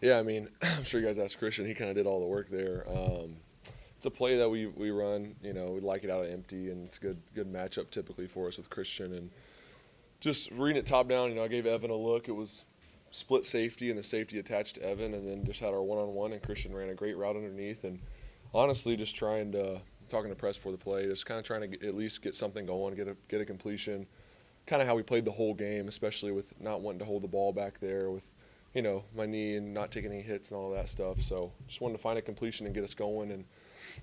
Yeah, I mean, I'm sure you guys asked Christian. He kind of did all the work there. It's a play that we run. We like it out of empty, and it's a good matchup typically for us with Christian. And just reading it top down, I gave Evan a look. It was split safety and the safety attached to Evan, and then just had our one-on-one, and Christian ran a great route underneath. And honestly, just trying to talking to press for the play, just kind of trying to at least get something going, get a completion. Kind of how we played the whole game, especially with not wanting to hold the ball back there with my knee and not taking any hits and all that stuff. So just wanted to find a completion and get us going. And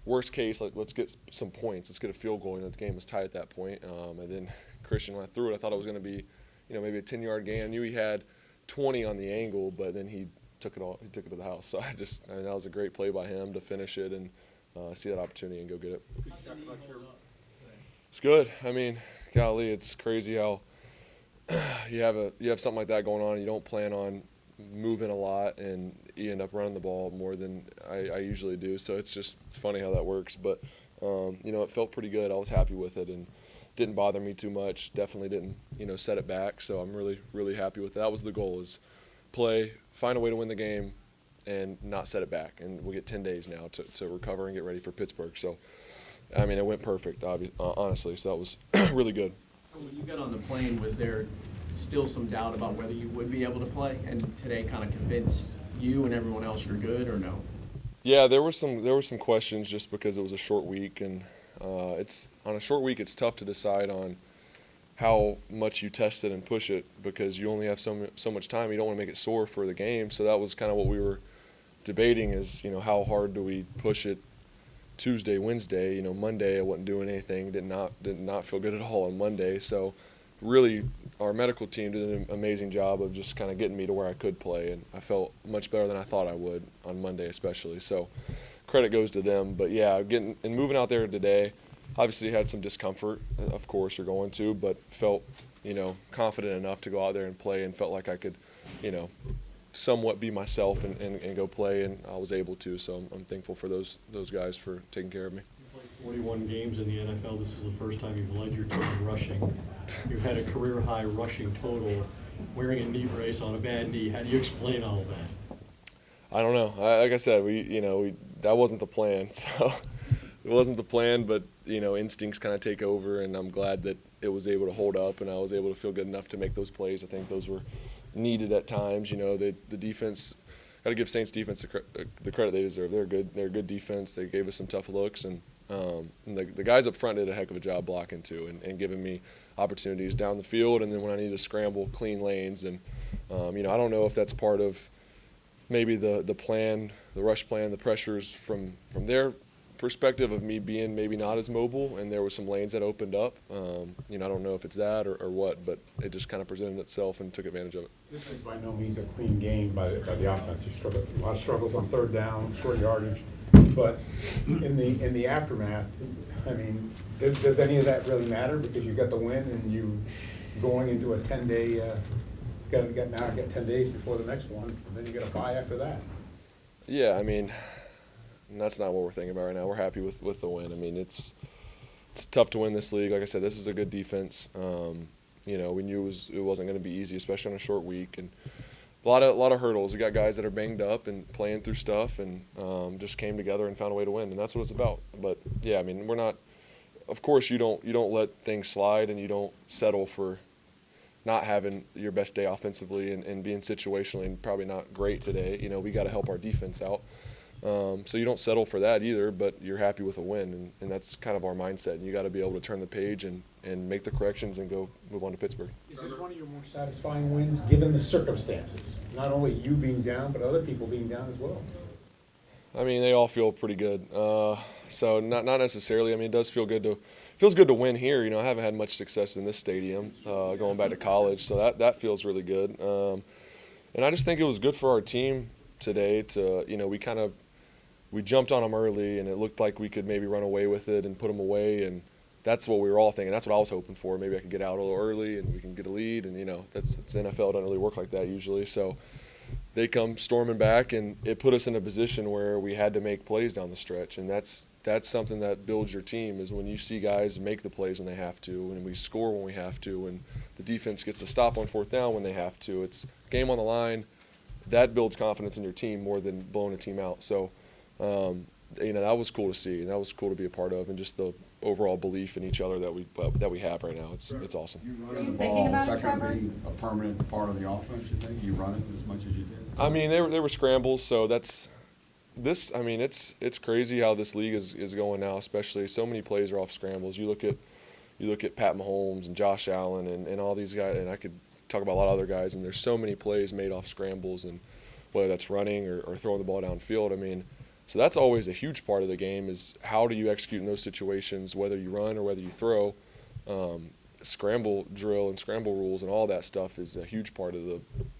worst case, let's get some points. Let's get a field goal. The game was tied at that point. And then Christian, when I threw it, I thought it was going to be, maybe a 10-yard gain. I knew he had 20 on the angle, but then he took it all. He took it to the house. So that was a great play by him to finish it and see that opportunity and go get it. It's good. I mean, golly, it's crazy how you have something like that going on and you don't plan on moving a lot and you end up running the ball more than I usually do. So it's funny how that works. But, it felt pretty good. I was happy with it and didn't bother me too much. Definitely didn't, set it back. So I'm really, really happy with it. That was the goal, is play, find a way to win the game and not set it back. And we'll get 10 days now to recover and get ready for Pittsburgh. So, I mean, it went perfect, honestly. So that was really good. So when you got on the plane, was there still some doubt about whether you would be able to play, and today kind of convinced you and everyone else you're good, or no? Yeah, there were some questions just because it was a short week, and it's on a short week it's tough to decide on how much you test it and push it because you only have so much time. You don't want to make it sore for the game, so that was kind of what we were debating is how hard do we push it Tuesday, Wednesday. Monday I wasn't doing anything, did not feel good at all on Monday, so really our medical team did an amazing job of just kind of getting me to where I could play, and I felt much better than I thought I would on Monday especially. So credit goes to them. But yeah, getting and moving out there today, obviously had some discomfort. Of course you're going to, but felt confident enough to go out there and play, and felt like I could somewhat be myself and go play, and I was able to. So I'm thankful for those guys for taking care of me. 41 games in the NFL. This is the first time you've led your team in rushing. You've had a career-high rushing total, wearing a knee brace on a bad knee. How do you explain all of that? I don't know. Like I said, that wasn't the plan. So it wasn't the plan, but instincts kind of take over, and I'm glad that it was able to hold up, and I was able to feel good enough to make those plays. I think those were needed at times. The defense. Got to give Saints defense the credit they deserve. They're good. They're a good defense. They gave us some tough looks, and the guys up front did a heck of a job blocking too, and giving me opportunities down the field. And then when I need to scramble, clean lanes, and I don't know if that's part of maybe the plan, the rush plan, the pressures from their perspective of me being maybe not as mobile, and there were some lanes that opened up. I don't know if it's that or what, but it just kind of presented itself and took advantage of it. This is by no means a clean game by the offense. You struggled, a lot of struggles on third down, short yardage, but in the aftermath, I mean, does any of that really matter because you got the win and you going into a 10-day, got 10 days before the next one, and then you got a bye after that. Yeah, I mean, that's not what we're thinking about right now. We're happy with the win. I mean, it's tough to win this league. Like I said, this is a good defense. We knew it wasn't going to be easy, especially on a short week, and a lot of hurdles. We got guys that are banged up and playing through stuff, and just came together and found a way to win, and that's what it's about. But yeah, I mean, we're not. Of course, you don't let things slide, and you don't settle for not having your best day offensively and being situationally and probably not great today. We got to help our defense out. So you don't settle for that either, but you're happy with a win, and that's kind of our mindset. And you got to be able to turn the page and make the corrections and go move on to Pittsburgh. Is this one of your more satisfying wins given the circumstances? Not only you being down, but other people being down as well. I mean, they all feel pretty good. So not necessarily. I mean, it feels good to win here. I haven't had much success in this stadium going back to college, so that feels really good. And I just think it was good for our team today to we jumped on them early, and it looked like we could maybe run away with it and put them away, and that's what we were all thinking. That's what I was hoping for. Maybe I could get out a little early and we can get a lead, and it's NFL. It doesn't really work like that usually. So they come storming back, and it put us in a position where we had to make plays down the stretch, and that's something that builds your team is when you see guys make the plays when they have to, and we score when we have to, and the defense gets a stop on fourth down when they have to. It's game on the line. that builds confidence in your team more than blowing a team out. So, that was cool to see, and that was cool to be a part of, and just the overall belief in each other that we have right now. It's awesome. You Are running you the thinking ball, about is it, that going to Trevor? be a permanent part of the offense, you think? You run it as much as you did? I mean, they were scrambles, so it's crazy how this league is going now, especially so many plays are off scrambles. You look at Pat Mahomes and Josh Allen and all these guys, and I could talk about a lot of other guys, and there's so many plays made off scrambles, and whether that's running or throwing the ball downfield. I mean, so that's always a huge part of the game is how do you execute in those situations, whether you run or whether you throw. Scramble drill and scramble rules and all that stuff is a huge part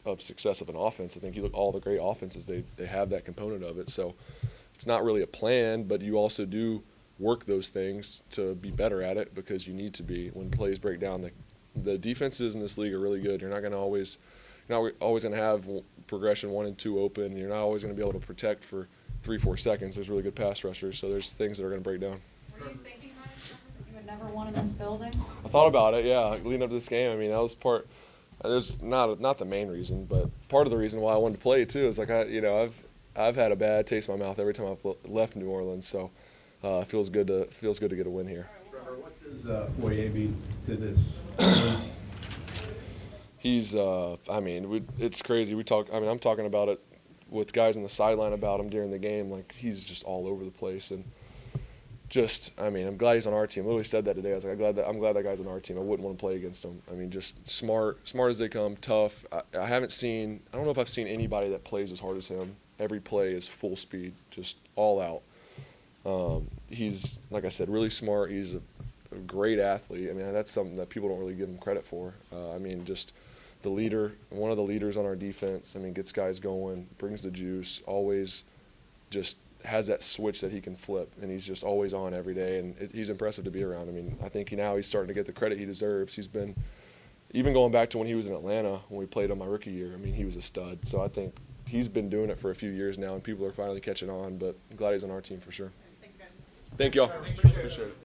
of success of an offense. I think you look at all the great offenses, they have that component of it. So it's not really a plan, but you also do work those things to be better at it because you need to be. When plays break down, the defenses in this league are really good. You're not always going to have progression 1 and 2 open. You're not always going to be able to protect for 3-4 seconds. There's really good pass rushers, so there's things that are going to break down. Were you thinking about it, Trevor, that you would never won in this building? I thought about it, yeah, leading up to this game. I mean, that was part. There's not the main reason, but part of the reason why I wanted to play too is like I've had a bad taste in my mouth every time I've left New Orleans, so it feels good to get a win here. Trevor, what does Foyer mean to this? He's, it's crazy. I'm talking about it with guys on the sideline about him during the game. Like, he's just all over the place. And I'm glad he's on our team. I literally said that today. I was like, I'm glad that guy's on our team. I wouldn't want to play against him. I mean, just smart as they come, tough. I don't know if I've seen anybody that plays as hard as him. Every play is full speed, just all out. He's, like I said, really smart. He's a great athlete. I mean, that's something that people don't really give him credit for. Just the leader, one of the leaders on our defense. I mean, gets guys going, brings the juice, always just has that switch that he can flip, and he's just always on every day, and he's impressive to be around. I mean, I think now he's starting to get the credit he deserves. He's been, even going back to when he was in Atlanta, when we played him my rookie year, I mean, he was a stud. So I think he's been doing it for a few years now, and people are finally catching on, but I'm glad he's on our team for sure. Thanks, guys. Thank y'all. Appreciate it.